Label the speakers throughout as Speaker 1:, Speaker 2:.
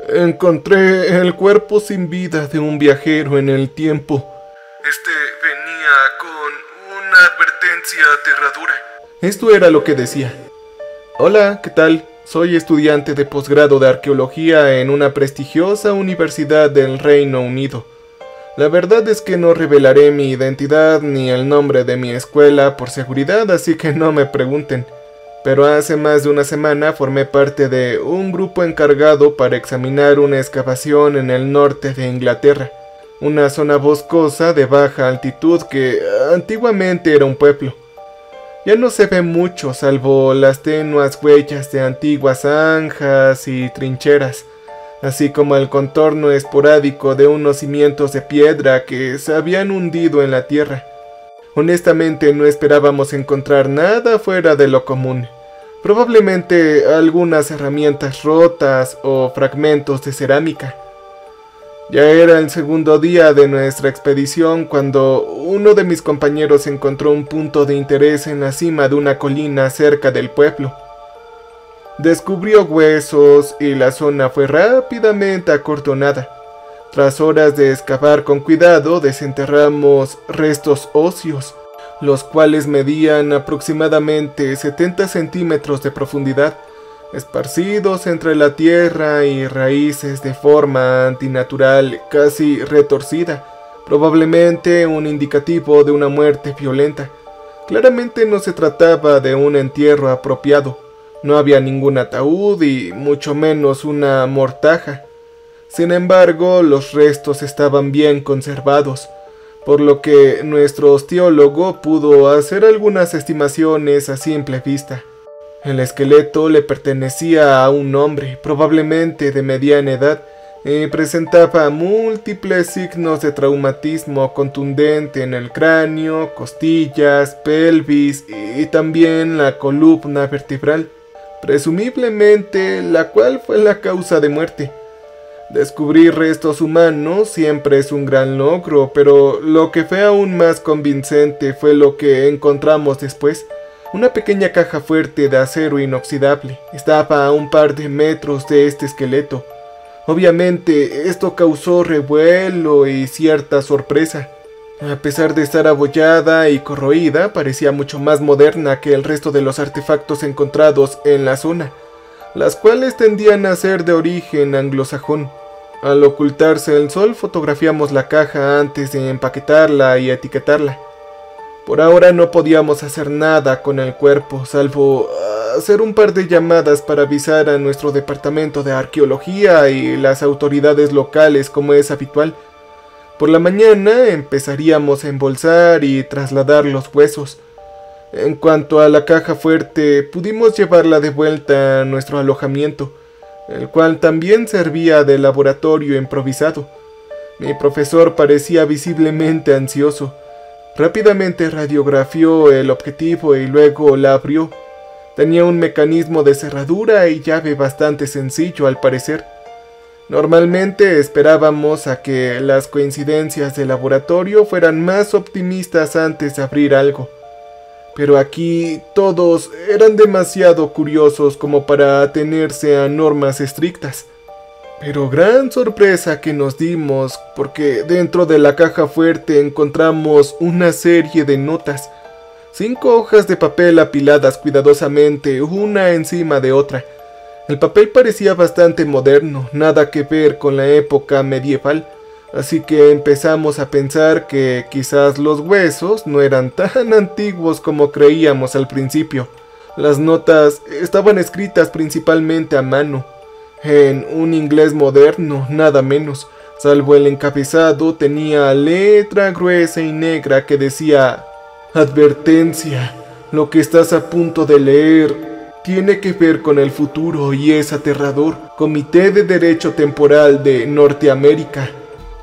Speaker 1: Encontré el cuerpo sin vida de un viajero en el tiempo. Venía con una advertencia aterradora. Esto era lo que decía. Hola, ¿qué tal? Soy estudiante de posgrado de arqueología en una prestigiosa universidad del Reino Unido. La verdad es que no revelaré mi identidad ni el nombre de mi escuela por seguridad, así que no me pregunten. Pero hace más de una semana formé parte de un grupo encargado para examinar una excavación en el norte de Inglaterra, una zona boscosa de baja altitud que antiguamente era un pueblo. Ya no se ve mucho salvo las tenues huellas de antiguas zanjas y trincheras, así como el contorno esporádico de unos cimientos de piedra que se habían hundido en la tierra. Honestamente no esperábamos encontrar nada fuera de lo común. Probablemente algunas herramientas rotas o fragmentos de cerámica. Ya era el segundo día de nuestra expedición cuando uno de mis compañeros encontró un punto de interés en la cima de una colina cerca del pueblo. Descubrió huesos y la zona fue rápidamente acortonada. Tras horas de excavar con cuidado, desenterramos restos óseos, los cuales medían aproximadamente 70 centímetros de profundidad, esparcidos entre la tierra y raíces de forma antinatural, casi retorcida, probablemente un indicativo de una muerte violenta. Claramente no se trataba de un entierro apropiado, no había ningún ataúd y mucho menos una mortaja. Sin embargo, los restos estaban bien conservados, por lo que nuestro osteólogo pudo hacer algunas estimaciones a simple vista. El esqueleto le pertenecía a un hombre, probablemente de mediana edad, y presentaba múltiples signos de traumatismo contundente en el cráneo, costillas, pelvis y también la columna vertebral, presumiblemente la cual fue la causa de muerte. Descubrir restos humanos siempre es un gran logro, pero lo que fue aún más convincente fue lo que encontramos después. Una pequeña caja fuerte de acero inoxidable estaba a un par de metros de este esqueleto. Obviamente esto causó revuelo y cierta sorpresa. A pesar de estar abollada y corroída, parecía mucho más moderna que el resto de los artefactos encontrados en la zona, las cuales tendían a ser de origen anglosajón. Al ocultarse el sol, fotografiamos la caja antes de empaquetarla y etiquetarla. Por ahora no podíamos hacer nada con el cuerpo, salvo hacer un par de llamadas para avisar a nuestro departamento de arqueología y las autoridades locales como es habitual. Por la mañana empezaríamos a embolsar y trasladar los huesos. En cuanto a la caja fuerte, pudimos llevarla de vuelta a nuestro alojamiento, el cual también servía de laboratorio improvisado. Mi profesor parecía visiblemente ansioso. Rápidamente radiografió el objetivo y luego la abrió. Tenía un mecanismo de cerradura y llave bastante sencillo al parecer. Normalmente esperábamos a que las coincidencias de laboratorio fueran más optimistas antes de abrir algo. Pero aquí todos eran demasiado curiosos como para atenerse a normas estrictas. Pero gran sorpresa que nos dimos, porque dentro de la caja fuerte encontramos una serie de notas. 5 hojas de papel apiladas cuidadosamente, una encima de otra. El papel parecía bastante moderno, nada que ver con la época medieval, así que empezamos a pensar que quizás los huesos no eran tan antiguos como creíamos al principio. Las notas estaban escritas principalmente a mano, en un inglés moderno, nada menos, salvo el encabezado tenía letra gruesa y negra que decía: advertencia, lo que estás a punto de leer tiene que ver con el futuro y es aterrador. Comité de Derecho Temporal de Norteamérica.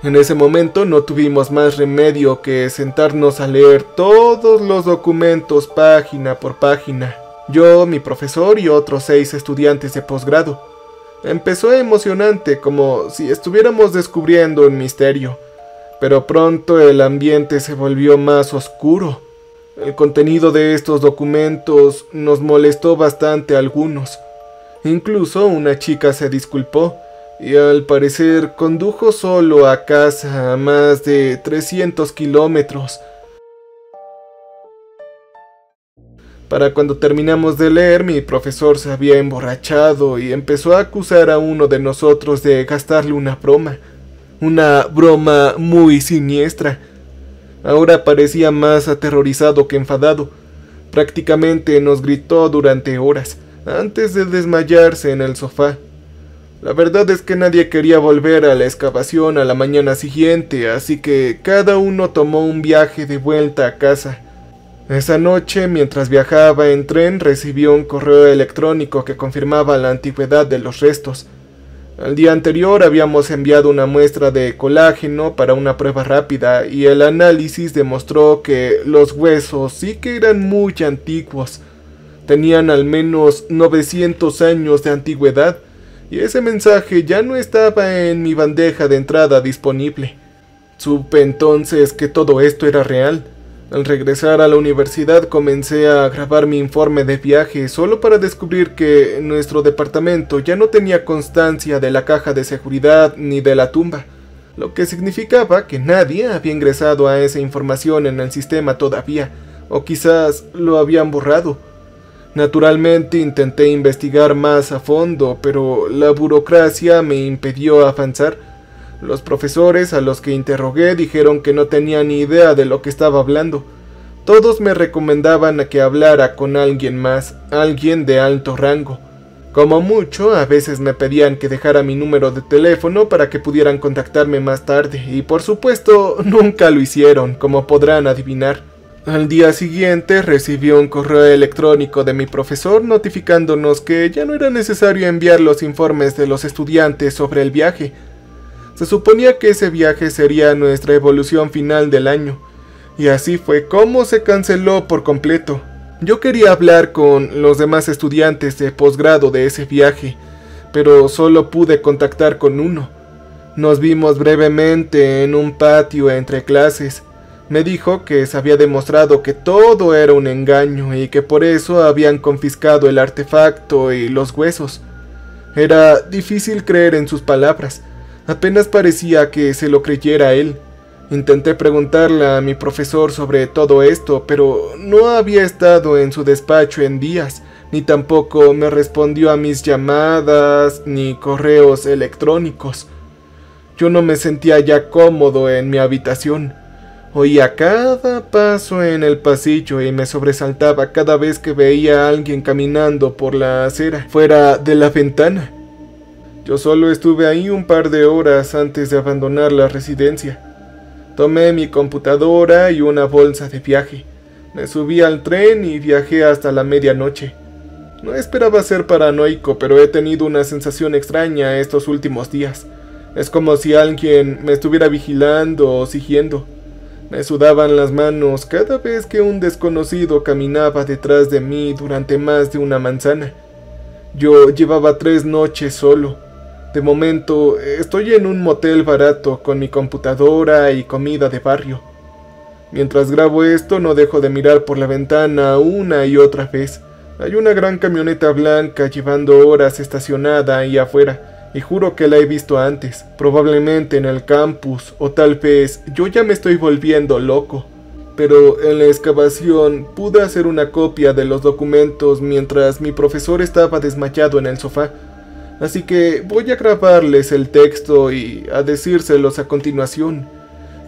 Speaker 1: En ese momento no tuvimos más remedio que sentarnos a leer todos los documentos página por página. Yo, mi profesor y otros 6 estudiantes de posgrado. Empezó emocionante, como si estuviéramos descubriendo un misterio, pero pronto el ambiente se volvió más oscuro. El contenido de estos documentos nos molestó bastante a algunos. Incluso una chica se disculpó y al parecer condujo solo a casa a más de 300 kilómetros. Para cuando terminamos de leer, mi profesor se había emborrachado y empezó a acusar a uno de nosotros de gastarle una broma muy siniestra. Ahora parecía más aterrorizado que enfadado. Prácticamente nos gritó durante horas, antes de desmayarse en el sofá. La verdad es que nadie quería volver a la excavación a la mañana siguiente, así que cada uno tomó un viaje de vuelta a casa. Esa noche, mientras viajaba en tren, recibió un correo electrónico que confirmaba la antigüedad de los restos. Al día anterior habíamos enviado una muestra de colágeno para una prueba rápida y el análisis demostró que los huesos sí que eran muy antiguos. Tenían al menos 900 años de antigüedad y ese mensaje ya no estaba en mi bandeja de entrada disponible. Supe entonces que todo esto era real. Al regresar a la universidad comencé a grabar mi informe de viaje solo para descubrir que nuestro departamento ya no tenía constancia de la caja de seguridad ni de la tumba, lo que significaba que nadie había ingresado a esa información en el sistema todavía, o quizás lo habían borrado. Naturalmente intenté investigar más a fondo, pero la burocracia me impidió avanzar. Los profesores a los que interrogué dijeron que no tenían ni idea de lo que estaba hablando. Todos me recomendaban a que hablara con alguien más, alguien de alto rango. Como mucho, a veces me pedían que dejara mi número de teléfono para que pudieran contactarme más tarde, y por supuesto, nunca lo hicieron, como podrán adivinar. Al día siguiente recibí un correo electrónico de mi profesor notificándonos que ya no era necesario enviar los informes de los estudiantes sobre el viaje. Se suponía que ese viaje sería nuestra evolución final del año, y así fue como se canceló por completo. Yo quería hablar con los demás estudiantes de posgrado de ese viaje, pero solo pude contactar con uno. Nos vimos brevemente en un patio entre clases. Me dijo que se había demostrado que todo era un engaño y que por eso habían confiscado el artefacto y los huesos. Era difícil creer en sus palabras. Apenas parecía que se lo creyera él. Intenté preguntarle a mi profesor sobre todo esto, pero no había estado en su despacho en días, ni tampoco me respondió a mis llamadas ni correos electrónicos. Yo no me sentía ya cómodo en mi habitación. Oía cada paso en el pasillo y me sobresaltaba cada vez que veía a alguien caminando por la acera, fuera de la ventana. Yo solo estuve ahí un par de horas antes de abandonar la residencia. Tomé mi computadora y una bolsa de viaje. Me subí al tren y viajé hasta la medianoche. No esperaba ser paranoico, pero he tenido una sensación extraña estos últimos días. Es como si alguien me estuviera vigilando o siguiendo. Me sudaban las manos cada vez que un desconocido caminaba detrás de mí durante más de una manzana. Yo llevaba 3 noches solo. De momento, estoy en un motel barato con mi computadora y comida de barrio. Mientras grabo esto, no dejo de mirar por la ventana una y otra vez. Hay una gran camioneta blanca llevando horas estacionada ahí afuera, y juro que la he visto antes, probablemente en el campus, o tal vez yo ya me estoy volviendo loco. Pero en la excavación pude hacer una copia de los documentos mientras mi profesor estaba desmayado en el sofá. Así que voy a grabarles el texto y a decírselos a continuación.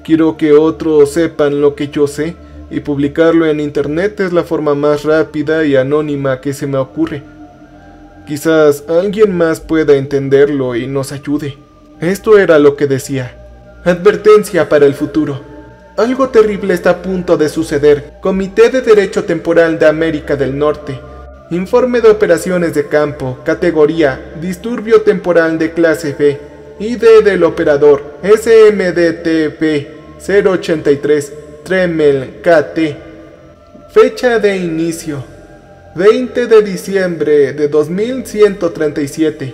Speaker 1: Quiero que otros sepan lo que yo sé, y publicarlo en internet es la forma más rápida y anónima que se me ocurre. Quizás alguien más pueda entenderlo y nos ayude. Esto era lo que decía. Advertencia para el futuro. Algo terrible está a punto de suceder. Comité de Derecho Temporal de América del Norte. Informe de operaciones de campo, categoría, disturbio temporal de clase B, ID del operador, SMDTP 083, Tremel KT. Fecha de inicio, 20 de diciembre de 2137.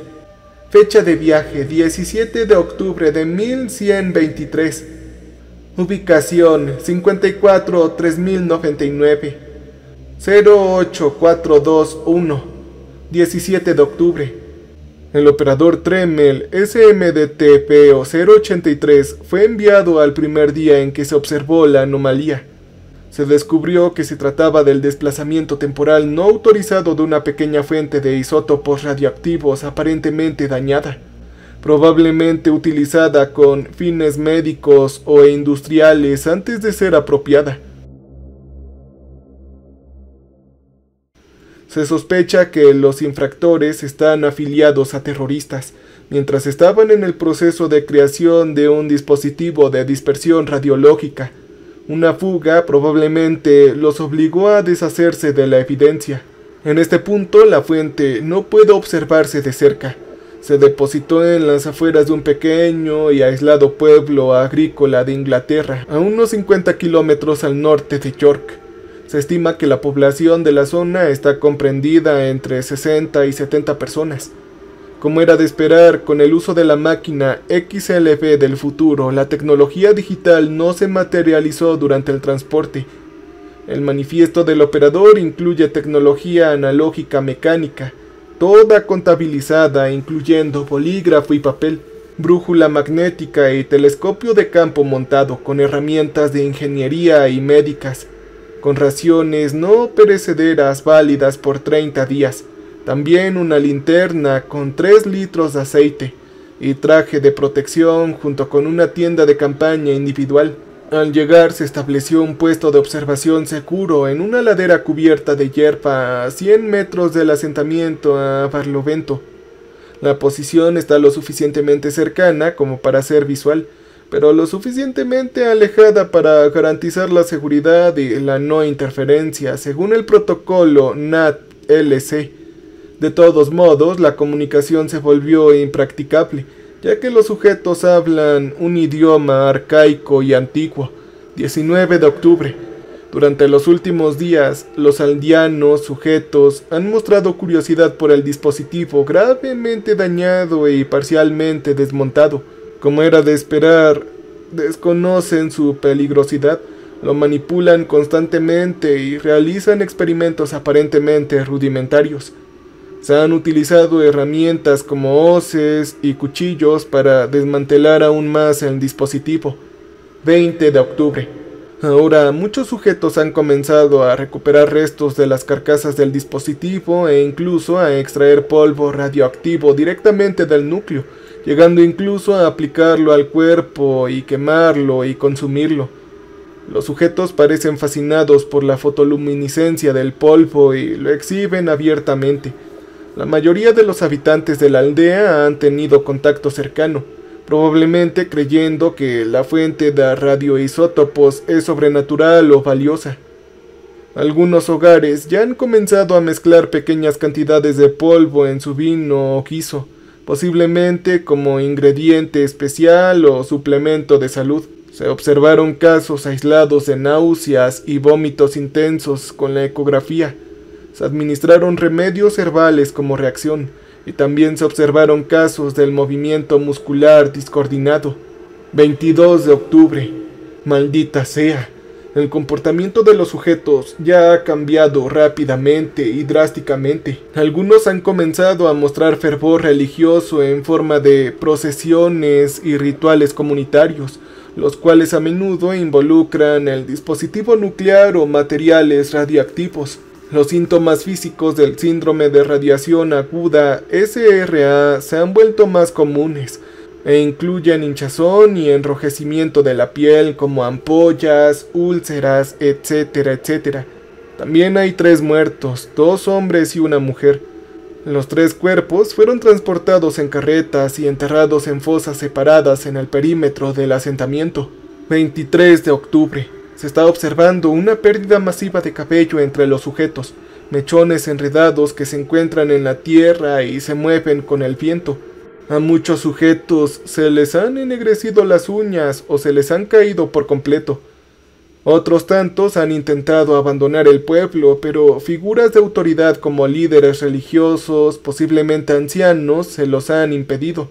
Speaker 1: Fecha de viaje, 17 de octubre de 1123. Ubicación, 543099. 08421, 17 de octubre. El operador Tremel SMDTP-083 fue enviado al primer día en que se observó la anomalía. Se descubrió que se trataba del desplazamiento temporal no autorizado de una pequeña fuente de isótopos radioactivos aparentemente dañada, probablemente utilizada con fines médicos o industriales antes de ser apropiada. Se sospecha que los infractores están afiliados a terroristas, mientras estaban en el proceso de creación de un dispositivo de dispersión radiológica. Una fuga probablemente los obligó a deshacerse de la evidencia. En este punto, la fuente no puede observarse de cerca. Se depositó en las afueras de un pequeño y aislado pueblo agrícola de Inglaterra, a unos 50 kilómetros al norte de York. Se estima que la población de la zona está comprendida entre 60 y 70 personas. Como era de esperar, con el uso de la máquina XLV del futuro, la tecnología digital no se materializó durante el transporte. El manifiesto del operador incluye tecnología analógica mecánica, toda contabilizada, incluyendo bolígrafo y papel, brújula magnética y telescopio de campo montado con herramientas de ingeniería y médicas, con raciones no perecederas válidas por 30 días, también una linterna con 3 litros de aceite y traje de protección junto con una tienda de campaña individual. Al llegar se estableció un puesto de observación seguro en una ladera cubierta de hierba a 100 metros del asentamiento a Barlovento. La posición está lo suficientemente cercana como para ser visual, pero lo suficientemente alejada para garantizar la seguridad y la no interferencia, según el protocolo NAT-LC. De todos modos, la comunicación se volvió impracticable, ya que los sujetos hablan un idioma arcaico y antiguo. 19 de octubre. Durante los últimos días, los aldeanos sujetos han mostrado curiosidad por el dispositivo gravemente dañado y parcialmente desmontado. Como era de esperar, desconocen su peligrosidad, lo manipulan constantemente y realizan experimentos aparentemente rudimentarios. Se han utilizado herramientas como hoces y cuchillos para desmantelar aún más el dispositivo. 20 de octubre. Ahora muchos sujetos han comenzado a recuperar restos de las carcasas del dispositivo e incluso a extraer polvo radioactivo directamente del núcleo, llegando incluso a aplicarlo al cuerpo y quemarlo y consumirlo. Los sujetos parecen fascinados por la fotoluminiscencia del polvo y lo exhiben abiertamente. La mayoría de los habitantes de la aldea han tenido contacto cercano, probablemente creyendo que la fuente de radioisótopos es sobrenatural o valiosa. Algunos hogares ya han comenzado a mezclar pequeñas cantidades de polvo en su vino o guiso, posiblemente como ingrediente especial o suplemento de salud. Se observaron casos aislados de náuseas y vómitos intensos con la ecografía. Se administraron remedios herbales como reacción, y también se observaron casos del movimiento muscular discoordinado. 22 de octubre. Maldita sea. El comportamiento de los sujetos ya ha cambiado rápidamente y drásticamente. Algunos han comenzado a mostrar fervor religioso en forma de procesiones y rituales comunitarios, los cuales a menudo involucran el dispositivo nuclear o materiales radiactivos. Los síntomas físicos del síndrome de radiación aguda SRA se han vuelto más comunes e incluyen hinchazón y enrojecimiento de la piel como ampollas, úlceras, etcétera, etcétera. También hay 3 muertos, 2 hombres y una mujer. Los 3 cuerpos fueron transportados en carretas y enterrados en fosas separadas en el perímetro del asentamiento. 23 de octubre. Se está observando una pérdida masiva de cabello entre los sujetos, mechones enredados que se encuentran en la tierra y se mueven con el viento. A muchos sujetos se les han ennegrecido las uñas o se les han caído por completo. Otros tantos han intentado abandonar el pueblo, pero figuras de autoridad como líderes religiosos, posiblemente ancianos, se los han impedido.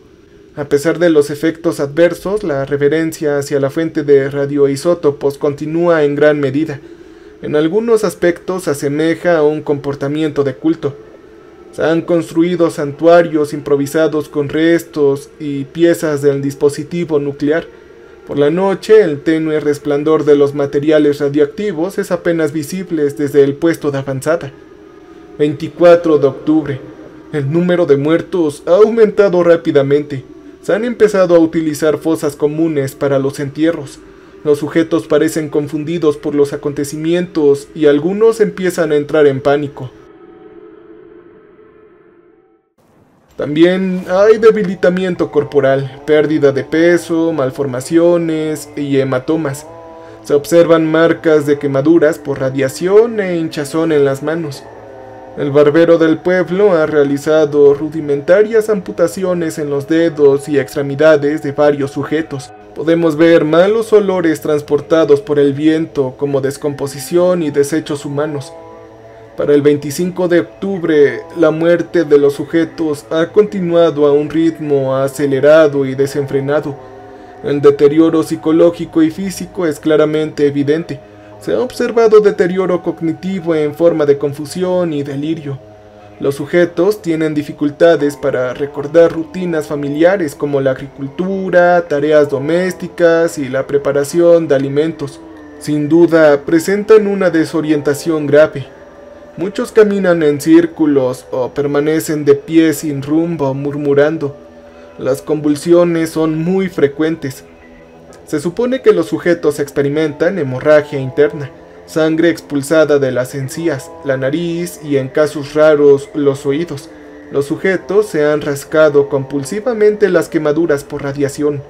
Speaker 1: A pesar de los efectos adversos, la reverencia hacia la fuente de radioisótopos continúa en gran medida. En algunos aspectos asemeja a un comportamiento de culto. Se han construido santuarios improvisados con restos y piezas del dispositivo nuclear. Por la noche, el tenue resplandor de los materiales radioactivos es apenas visible desde el puesto de avanzada. 24 de octubre. El número de muertos ha aumentado rápidamente. Se han empezado a utilizar fosas comunes para los entierros. Los sujetos parecen confundidos por los acontecimientos y algunos empiezan a entrar en pánico. También hay debilitamiento corporal, pérdida de peso, malformaciones y hematomas. Se observan marcas de quemaduras por radiación e hinchazón en las manos. El barbero del pueblo ha realizado rudimentarias amputaciones en los dedos y extremidades de varios sujetos. Podemos ver malos olores transportados por el viento como descomposición y desechos humanos. Para el 25 de octubre, la muerte de los sujetos ha continuado a un ritmo acelerado y desenfrenado. El deterioro psicológico y físico es claramente evidente. Se ha observado deterioro cognitivo en forma de confusión y delirio. Los sujetos tienen dificultades para recordar rutinas familiares como la agricultura, tareas domésticas y la preparación de alimentos. Sin duda, presentan una desorientación grave. Muchos caminan en círculos o permanecen de pie sin rumbo, murmurando. Las convulsiones son muy frecuentes. Se supone que los sujetos experimentan hemorragia interna, sangre expulsada de las encías, la nariz y en casos raros los oídos. Los sujetos se han rascado compulsivamente las quemaduras por radiación,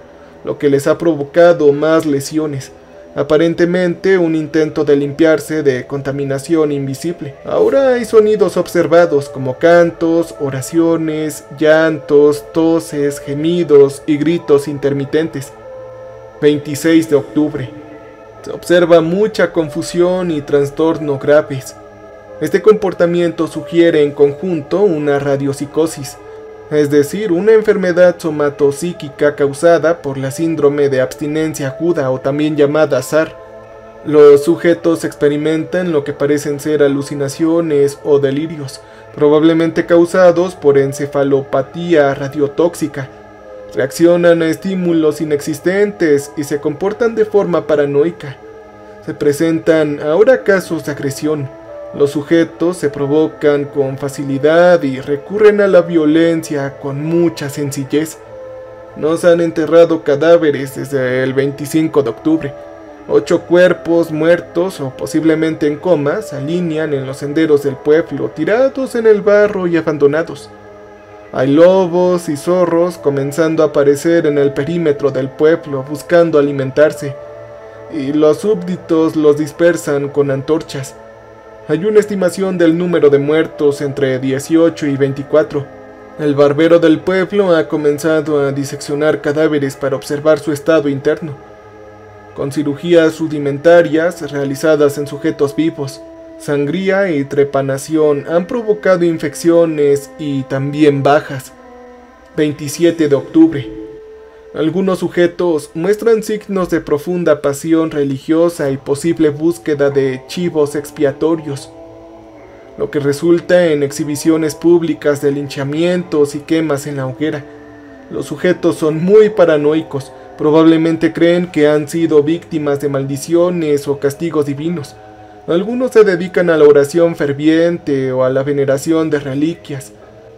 Speaker 1: lo que les ha provocado más lesiones. Aparentemente un intento de limpiarse de contaminación invisible. Ahora hay sonidos observados como cantos, oraciones, llantos, toses, gemidos y gritos intermitentes. 26 de octubre. Se observa mucha confusión y trastorno graves. Este comportamiento sugiere en conjunto una radiopsicosis, es decir, una enfermedad somatopsíquica causada por la síndrome de abstinencia aguda o también llamada SAR. Los sujetos experimentan lo que parecen ser alucinaciones o delirios, probablemente causados por encefalopatía radiotóxica. Reaccionan a estímulos inexistentes y se comportan de forma paranoica. Se presentan ahora casos de agresión. Los sujetos se provocan con facilidad y recurren a la violencia con mucha sencillez. No se han enterrado cadáveres desde el 25 de octubre. 8 cuerpos muertos o posiblemente en coma se alinean en los senderos del pueblo, tirados en el barro y abandonados. Hay lobos y zorros comenzando a aparecer en el perímetro del pueblo buscando alimentarse, y los súbditos los dispersan con antorchas. Hay una estimación del número de muertos entre 18 y 24. El barbero del pueblo ha comenzado a diseccionar cadáveres para observar su estado interno, con cirugías rudimentarias realizadas en sujetos vivos. Sangría y trepanación han provocado infecciones y también bajas. 27 de octubre. Algunos sujetos muestran signos de profunda pasión religiosa y posible búsqueda de chivos expiatorios, lo que resulta en exhibiciones públicas de linchamientos y quemas en la hoguera. Los sujetos son muy paranoicos, probablemente creen que han sido víctimas de maldiciones o castigos divinos. Algunos se dedican a la oración ferviente o a la veneración de reliquias.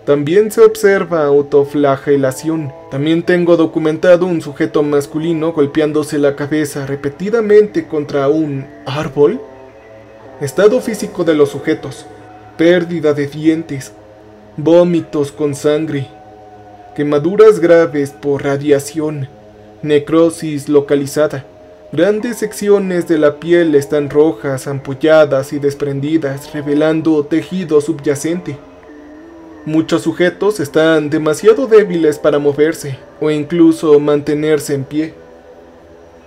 Speaker 1: También se observa autoflagelación. También tengo documentado un sujeto masculino golpeándose la cabeza repetidamente contra un árbol. Estado físico de los sujetos: pérdida de dientes, vómitos con sangre, quemaduras graves por radiación, necrosis localizada. Grandes secciones de la piel están rojas, ampolladas y desprendidas, revelando tejido subyacente. Muchos sujetos están demasiado débiles para moverse o incluso mantenerse en pie.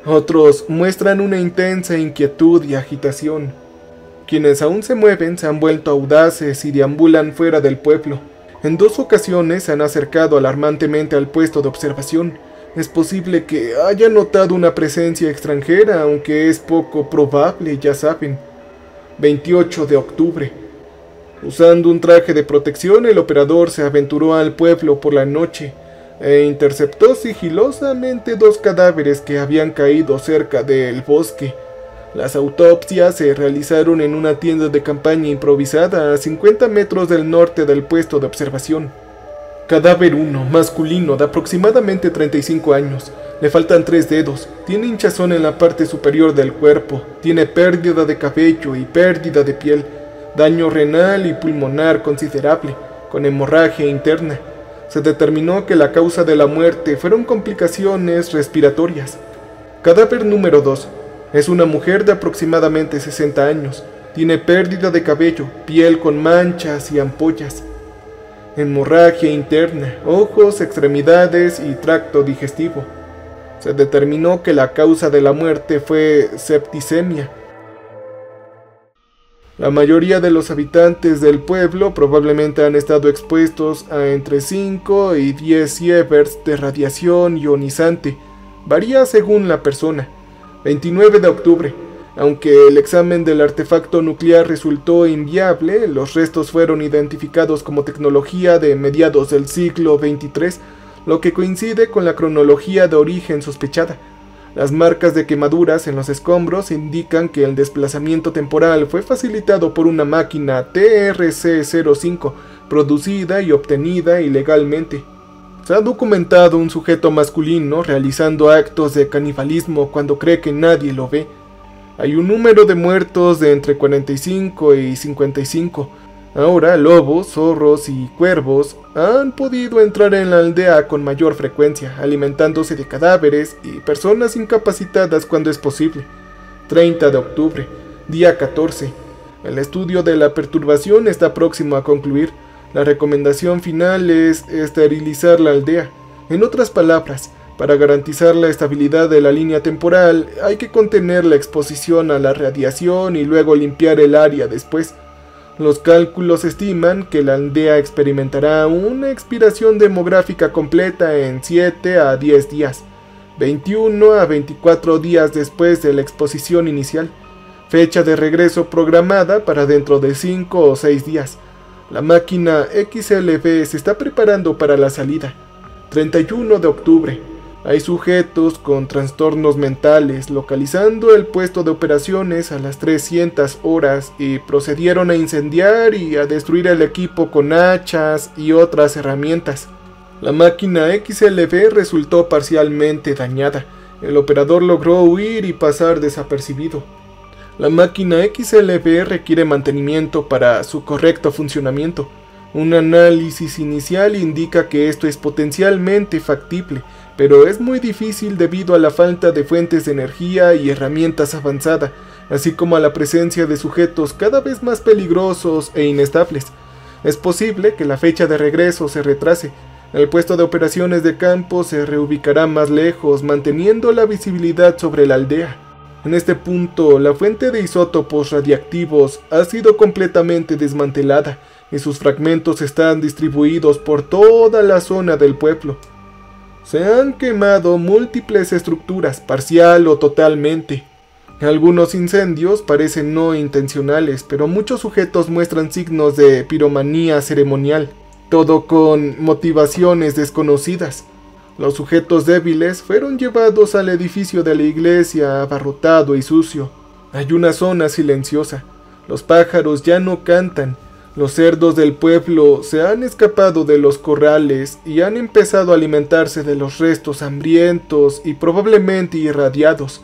Speaker 1: Otros muestran una intensa inquietud y agitación. Quienes aún se mueven se han vuelto audaces y deambulan fuera del pueblo. En 2 ocasiones se han acercado alarmantemente al puesto de observación. Es posible que haya notado una presencia extranjera, aunque es poco probable, ya saben. 28 de octubre. Usando un traje de protección, el operador se aventuró al pueblo por la noche e interceptó sigilosamente 2 cadáveres que habían caído cerca del bosque. Las autopsias se realizaron en una tienda de campaña improvisada a 50 metros del norte del puesto de observación. Cadáver 1, masculino, de aproximadamente 35 años. Le faltan 3 dedos, tiene hinchazón en la parte superior del cuerpo, tiene pérdida de cabello y pérdida de piel, daño renal y pulmonar considerable, con hemorragia interna. Se determinó que la causa de la muerte fueron complicaciones respiratorias. Cadáver número 2. Es una mujer de aproximadamente 60 años. Tiene pérdida de cabello, piel con manchas y ampollas. Hemorragia interna, ojos, extremidades y tracto digestivo. Se determinó que la causa de la muerte fue septicemia. La mayoría de los habitantes del pueblo probablemente han estado expuestos a entre 5 y 10 sieverts de radiación ionizante. Varía según la persona. 29 de octubre. Aunque el examen del artefacto nuclear resultó inviable, los restos fueron identificados como tecnología de mediados del siglo XXIII, lo que coincide con la cronología de origen sospechada. Las marcas de quemaduras en los escombros indican que el desplazamiento temporal fue facilitado por una máquina TRC-05, producida y obtenida ilegalmente. Se ha documentado un sujeto masculino realizando actos de canibalismo cuando cree que nadie lo ve. Hay un número de muertos de entre 45 y 55. Ahora lobos, zorros y cuervos han podido entrar en la aldea con mayor frecuencia, alimentándose de cadáveres y personas incapacitadas cuando es posible. 30 de octubre, día 14. El estudio de la perturbación está próximo a concluir. La recomendación final es esterilizar la aldea. En otras palabras, para garantizar la estabilidad de la línea temporal, hay que contener la exposición a la radiación y luego limpiar el área después. Los cálculos estiman que la aldea experimentará una expiración demográfica completa en 7 a 10 días, 21 a 24 días después de la exposición inicial. Fecha de regreso programada para dentro de 5 o 6 días. La máquina XLV se está preparando para la salida. 31 de octubre. Hay sujetos con trastornos mentales localizando el puesto de operaciones a las 300 horas y procedieron a incendiar y a destruir el equipo con hachas y otras herramientas. La máquina XLV resultó parcialmente dañada. El operador logró huir y pasar desapercibido. La máquina XLV requiere mantenimiento para su correcto funcionamiento. Un análisis inicial indica que esto es potencialmente factible, pero es muy difícil debido a la falta de fuentes de energía y herramientas avanzadas, así como a la presencia de sujetos cada vez más peligrosos e inestables. Es posible que la fecha de regreso se retrase. El puesto de operaciones de campo se reubicará más lejos, manteniendo la visibilidad sobre la aldea. En este punto, la fuente de isótopos radiactivos ha sido completamente desmantelada y sus fragmentos están distribuidos por toda la zona del pueblo. Se han quemado múltiples estructuras, parcial o totalmente. Algunos incendios parecen no intencionales, pero muchos sujetos muestran signos de piromanía ceremonial, todo con motivaciones desconocidas. Los sujetos débiles fueron llevados al edificio de la iglesia abarrotado y sucio. Hay una zona silenciosa. Los pájaros ya no cantan. Los cerdos del pueblo se han escapado de los corrales y han empezado a alimentarse de los restos hambrientos y probablemente irradiados.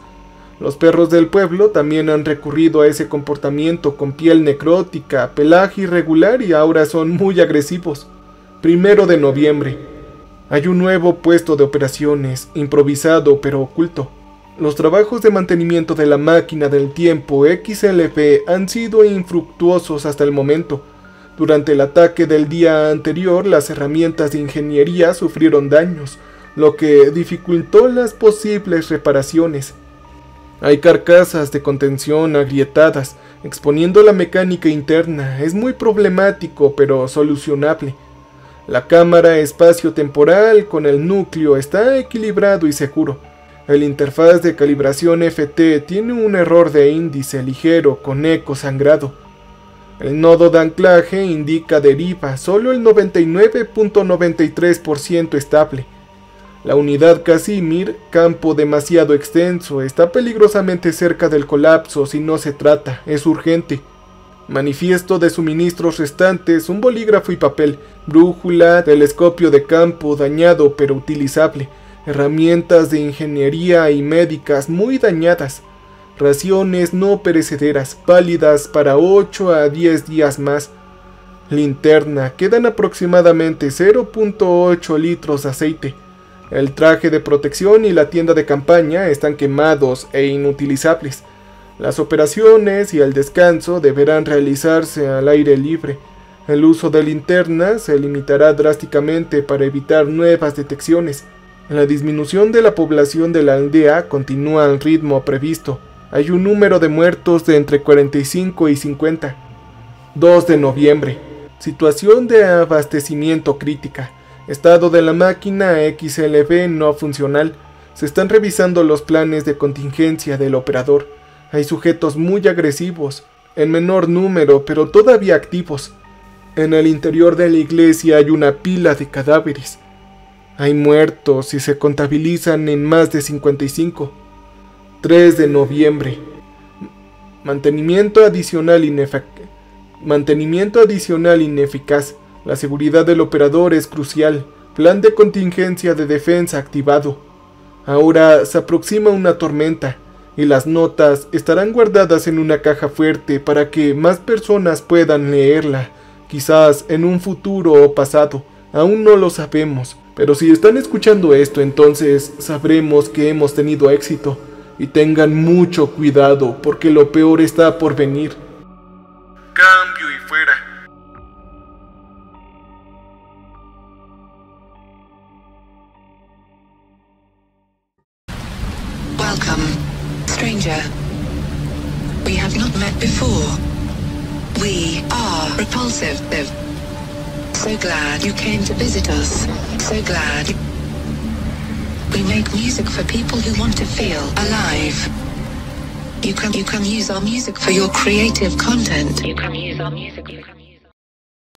Speaker 1: Los perros del pueblo también han recurrido a ese comportamiento con piel necrótica, pelaje irregular y ahora son muy agresivos. 1 de noviembre. Hay un nuevo puesto de operaciones, improvisado pero oculto. Los trabajos de mantenimiento de la máquina del tiempo XLV han sido infructuosos hasta el momento. Durante el ataque del día anterior, las herramientas de ingeniería sufrieron daños, lo que dificultó las posibles reparaciones. Hay carcasas de contención agrietadas, exponiendo la mecánica interna. Es muy problemático, pero solucionable. La cámara espacio-temporal con el núcleo está equilibrado y seguro. El interfaz de calibración FT tiene un error de índice ligero con eco sangrado. El nodo de anclaje indica deriva, solo el 99.93% estable. La unidad Casimir, campo demasiado extenso, está peligrosamente cerca del colapso si no se trata, es urgente. Manifiesto de suministros restantes, un bolígrafo y papel, brújula, telescopio de campo dañado pero utilizable, herramientas de ingeniería y médicas muy dañadas, raciones no perecederas, válidas para 8 a 10 días más. Linterna, quedan aproximadamente 0.8 litros de aceite. El traje de protección y la tienda de campaña están quemados e inutilizables. Las operaciones y el descanso deberán realizarse al aire libre. El uso de linternas se limitará drásticamente para evitar nuevas detecciones. La disminución de la población de la aldea continúa al ritmo previsto. Hay un número de muertos de entre 45 y 50. 2 de noviembre. Situación de abastecimiento crítica. Estado de la máquina XLV no funcional. Se están revisando los planes de contingencia del operador. Hay sujetos muy agresivos, en menor número, pero todavía activos. En el interior de la iglesia hay una pila de cadáveres. Hay muertos y se contabilizan en más de 55. 3 de noviembre. Mantenimiento adicional ineficaz. La seguridad del operador es crucial. Plan de contingencia de defensa activado. Ahora se aproxima una tormenta y las notas estarán guardadas en una caja fuerte para que más personas puedan leerla. Quizás en un futuro o pasado. Aún no lo sabemos. Pero si están escuchando esto, entonces sabremos que hemos tenido éxito. Y tengan mucho cuidado, porque lo peor está por venir. Cambio y fuera.
Speaker 2: Welcome, stranger. We have not met before. We are repulsive. So glad you came to visit us. So glad. We make music for people who want to feel alive. You can use our music for your creative content. You can use our music.